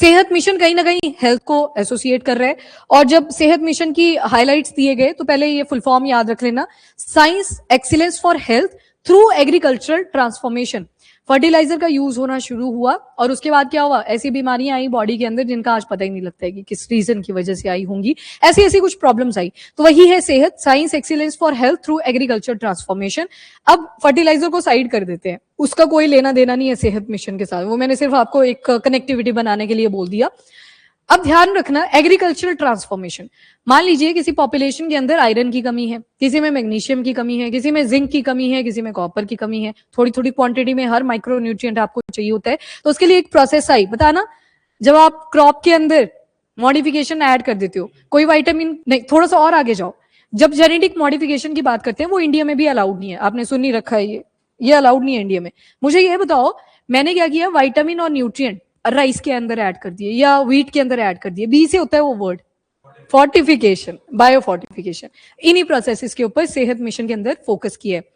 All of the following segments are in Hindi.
सेहत मिशन कहीं ना कहीं हेल्थ को एसोसिएट कर रहा है, और जब सेहत मिशन की हाइलाइट्स दिए गए तो पहले ये फुल फॉर्म याद रख लेना, science excellence for health through agricultural transformation. Fertiliser का यूज होना शुरू हुआ और उसके बाद क्या हुआ, ऐसी बीमारियां आई बॉडी के अंदर जिनका आज पता ही नहीं लगता है कि किस रीजन की वजह से आई होंगी, ऐसी ऐसी कुछ प्रॉब्लम्स आई। तो वही है सेहत, science excellence for health through agriculture transformation. अब फर्टिलाइजर को साइड कर देते हैं, उसका कोई लेना देना नहीं है सेहत मिशन के साथ, वो मैंने सिर्फ आपको एक कनेक्टिविटी बनाने के लिए बोल दिया। अब ध्यान रखना, एग्रीकल्चरल ट्रांसफॉर्मेशन, मान लीजिए किसी पॉपुलेशन के अंदर आयरन की कमी है, किसी में मैग्नीशियम की कमी है, किसी में जिंक की कमी है, किसी में कॉपर की कमी है, थोड़ी थोड़ी क्वांटिटी में हर माइक्रो न्यूट्रिएंट आपको चाहिए होता है। तो उसके लिए एक प्रोसेस आई, बताना, जब आप क्रॉप के अंदर मॉडिफिकेशन ऐड कर देते हो, कोई वाइटामिन नहीं, थोड़ा सा और आगे जाओ, जब जेनेटिक मॉडिफिकेशन की बात करते हैं वो इंडिया में भी अलाउड नहीं है, आपने सुन ही रखा है, ये अलाउड नहीं है इंडिया में। मुझे ये बताओ, मैंने क्या किया, विटामिन और न्यूट्रिएंट राइस के अंदर ऐड कर दिए या व्हीट के अंदर ऐड कर दिए, बी से होता है वो वर्ड, फोर्टिफिकेशन, बायो फोर्टिफिकेशन। इन्हीं प्रोसेसेस के ऊपर सेहत मिशन के अंदर फोकस किया है।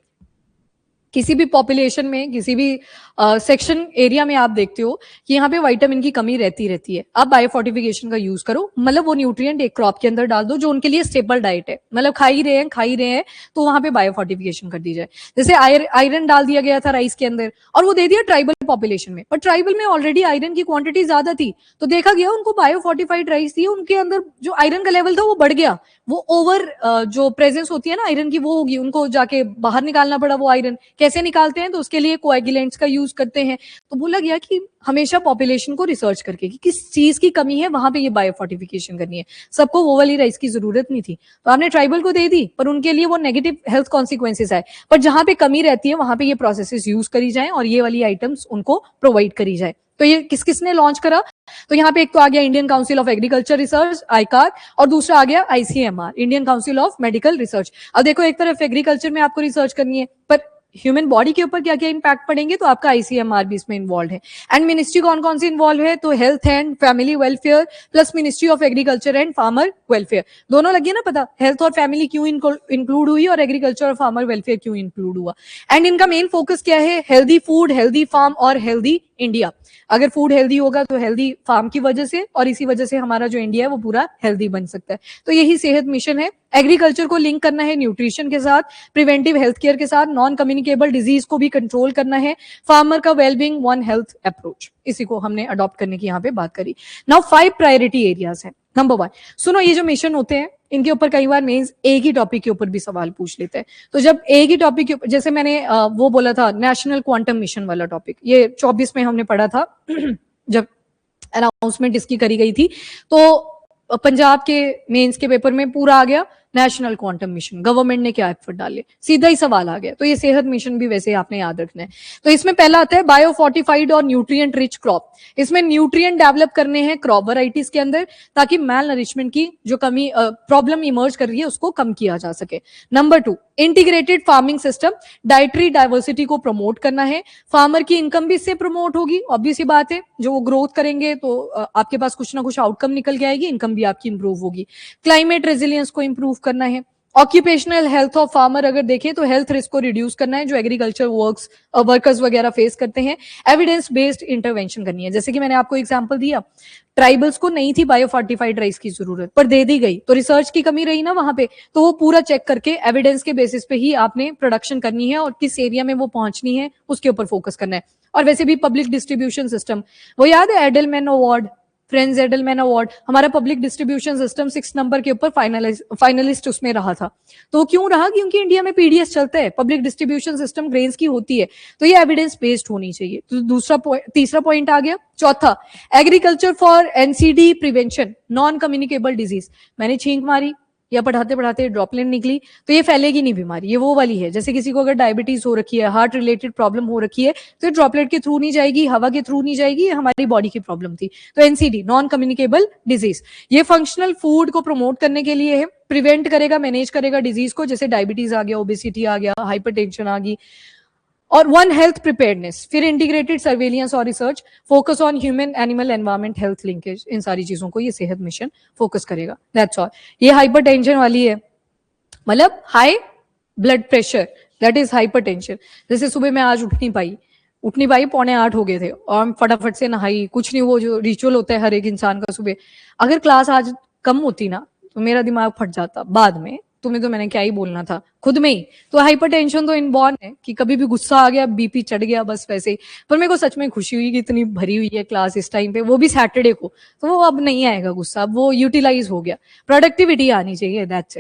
किसी भी पॉपुलेशन में, किसी भी सेक्शन एरिया में आप देखते हो कि यहाँ पे विटामिन की कमी रहती है, आप बायो फोर्टिफिकेशन का यूज करो, मतलब वो न्यूट्रिएंट एक क्रॉप के अंदर डाल दो जो उनके लिए स्टेबल डाइट है, मतलब खा ही रहे हैं तो वहां पे बायो फोर्टिफिकेशन कर दी जाए। जैसे आयरन डाल दिया गया था राइस के अंदर और वो दे दिया ट्राइबल पॉपुलेशन में, पर ट्राइबल में ऑलरेडी आयरन की क्वांटिटी ज्यादा थी, तो देखा गया उनको बायो फोर्टिफाइड राइस दिए, उनके अंदर जो आयरन का लेवल था वो बढ़ गया, वो ओवर जो प्रेजेंस होती है ना आयरन की वो होगी, उनको जाके बाहर निकालना पड़ा वो आयरन। कैसे निकालते हैं, तो उसके लिए कोएगुलेंट्स का यूज करते हैं। तो बोला गया कि हमेशा पॉपुलेशन को रिसर्च करके कि किस चीज की कमी है वहां पे ये बायो फोर्टिफिकेशन करनी है। सबको वो वाली राइस की जरूरत नहीं थी, तो आपने ट्राइबल को दे दी, पर उनके लिए वो नेगेटिव हेल्थ कॉन्सिक्वेंसेस आए, पर जहां पे कमी रहती है वहां पे ये प्रोसेसेस यूज करी जाए और ये वाली आइटम्स उनको प्रोवाइड करी जाए। तो ये किस किसने लॉन्च करा, तो यहाँ पे एक तो आ गया Indian council of agriculture research आईकार, और दूसरा आ गया ICMR, Indian council of medical research. अब देखो, एक तरफ एग्रीकल्चर में आपको रिसर्च करनी है, पर ह्यूमन बॉडी के ऊपर क्या क्या इंपैक्ट पड़ेंगे, तो आपका आईसीएमआर भी इसमें इन्वॉल्व है। एंड मिनिस्ट्री कौन कौन सी इन्वॉल्व है, तो health and family welfare plus ministry of agriculture and farmer welfare, दोनों लगी है ना पता, हेल्थ और फैमिली क्यों इंक्लूड हुई और एग्रीकल्चर और फार्मर वेलफेयर क्यों इंक्लूड हुआ। एंड इनका मेन फोकस क्या है, हेल्दी फूड, हेल्दी फार्म और हेल्दी इंडिया। अगर फूड हेल्दी होगा तो हेल्दी फार्म की वजह से, और इसी वजह से हमारा जो इंडिया है वो पूरा हेल्दी बन सकता है। तो यही सेहत मिशन है, एग्रीकल्चर को लिंक करना है न्यूट्रिशन के साथ, प्रिवेंटिव हेल्थ केयर के साथ, नॉन कम्युनिकेबल डिजीज को भी कंट्रोल करना है, फार्मर का वेलबींग, वन हेल्थ अप्रोच, इसी को हमने अडॉप्ट करने की यहाँ पे बात करी। नाउ 5 प्रायोरिटी एरियाज है। नंबर 1, सुनो, ये जो मिशन होते हैं इनके ऊपर कई बार मेंस एक ही टॉपिक के ऊपर भी सवाल पूछ लेते हैं, तो जब एक ही टॉपिक के ऊपर, जैसे मैंने वो बोला था नेशनल क्वांटम मिशन वाला टॉपिक, ये 24 में हमने पढ़ा था जब अनाउंसमेंट इसकी करी गई थी, तो पंजाब के मेंस के पेपर में पूरा आ गया नेशनल क्वांटम मिशन, गवर्नमेंट ने क्या एफर्ट डाले, सीधा ही सवाल आ गया। तो ये सेहत मिशन भी वैसे आपने याद रखना है। तो इसमें पहला आता है बायो फोर्टिफाइड और न्यूट्रिएंट रिच क्रॉप। इसमें न्यूट्रिएंट डेवलप करने हैं क्रॉप वैरायटीज के अंदर, ताकि मैल नरिशमेंट की जो कमी प्रॉब्लम इमर्ज कर रही है उसको कम किया जा सके। Number 2, integrated farming system, dietary diversity को प्रमोट करना है, फार्मर की इनकम भी इससे प्रमोट होगी, ऑब्वियस सी बात है, जो वो ग्रोथ करेंगे तो आपके पास कुछ ना कुछ आउटकम निकल के आएगी, इनकम भी आपकी इंप्रूव होगी। क्लाइमेट रेजिलियंस को इंप्रूव करना है, ऑक्यूपेशनल हेल्थ ऑफ फार्मर अगर देखें तो हेल्थ रिस्क को रिड्यूस करना है जो एग्रीकल्चर वर्कर्स वगैरह फेस करते हैं, एविडेंस बेस्ड इंटरवेंशन करनी है। जैसे कि मैंने आपको एग्जांपल दिया, ट्राइबल्स को नहीं थी बायो फोर्टिफाइड राइस की जरूरत, पर दे दी गई, तो रिसर्च की कमी रही ना वहां पे, तो वो पूरा चेक करके एविडेंस के बेसिस पे ही आपने प्रोडक्शन करनी है और किस एरिया में वो पहुंचनी है उसके ऊपर फोकस करना है। और वैसे भी पब्लिक डिस्ट्रीब्यूशन सिस्टम, वो याद है Edelman award, friends Edelman award, हमारा पब्लिक डिस्ट्रीब्यूशन सिस्टम 6 नंबर के ऊपर फाइनलिस्ट उसमें रहा था। तो क्यों रहा, क्योंकि इंडिया में पीडीएस चलता है, पब्लिक डिस्ट्रीब्यूशन सिस्टम ग्रेन्स की होती है, तो ये एविडेंस बेस्ड होनी चाहिए। तो तीसरा पॉइंट आ गया। चौथा, agriculture for NCD prevention, non communicable disease. मैंने छींक मारी या पढ़ाते पढ़ाते ड्रॉपलेट निकली, तो ये फैलेगी नहीं बीमारी, ये वो वाली है, जैसे किसी को अगर डायबिटीज हो रखी है, हार्ट रिलेटेड प्रॉब्लम हो रखी है, तो ये ड्रॉपलेट के थ्रू नहीं जाएगी, हवा के थ्रू नहीं जाएगी, ये हमारी बॉडी की प्रॉब्लम थी। तो एनसीडी, नॉन कम्युनिकेबल डिजीज, ये फंक्शनल फूड को प्रमोट करने के लिए है, प्रिवेंट करेगा, मैनेज करेगा डिजीज को, जैसे डायबिटीज आ गया, ओबेसिटी आ गया, हाइपरटेंशन आ गई। और वन हेल्थ प्रिपेयर्डनेस, फिर इंटीग्रेटेड सर्वेलियंस और research, focus on human animal environment health linkage, इन सारी चीजों को ये सेहत मिशन फोकस करेगा। That's all. ये हाइपरटेंशन वाली है, मतलब high blood pressure, that is hypertension. जैसे सुबह मैं आज उठ नहीं पाई, उठ नहीं पाई, 7:45 हो गए थे और हम फटाफट से नहाई, कुछ नहीं, वो जो रिचुअल होता है हर एक इंसान का सुबह। अगर क्लास आज कम होती ना तो मेरा दिमाग फट जाता बाद में। तुम्हें तो मैंने क्या ही बोलना था खुद में ही। तो हाइपरटेंशन तो इनबॉर्न है कि कभी भी गुस्सा आ गया, बीपी चढ़ गया, बस वैसे ही। पर मेरे को सच में खुशी हुई कि इतनी भरी हुई है क्लास इस टाइम पे, वो भी सैटरडे को। तो वो अब नहीं आएगा गुस्सा, अब वो यूटिलाइज हो गया। प्रोडक्टिविटी आनी चाहिए, दैट्स इट।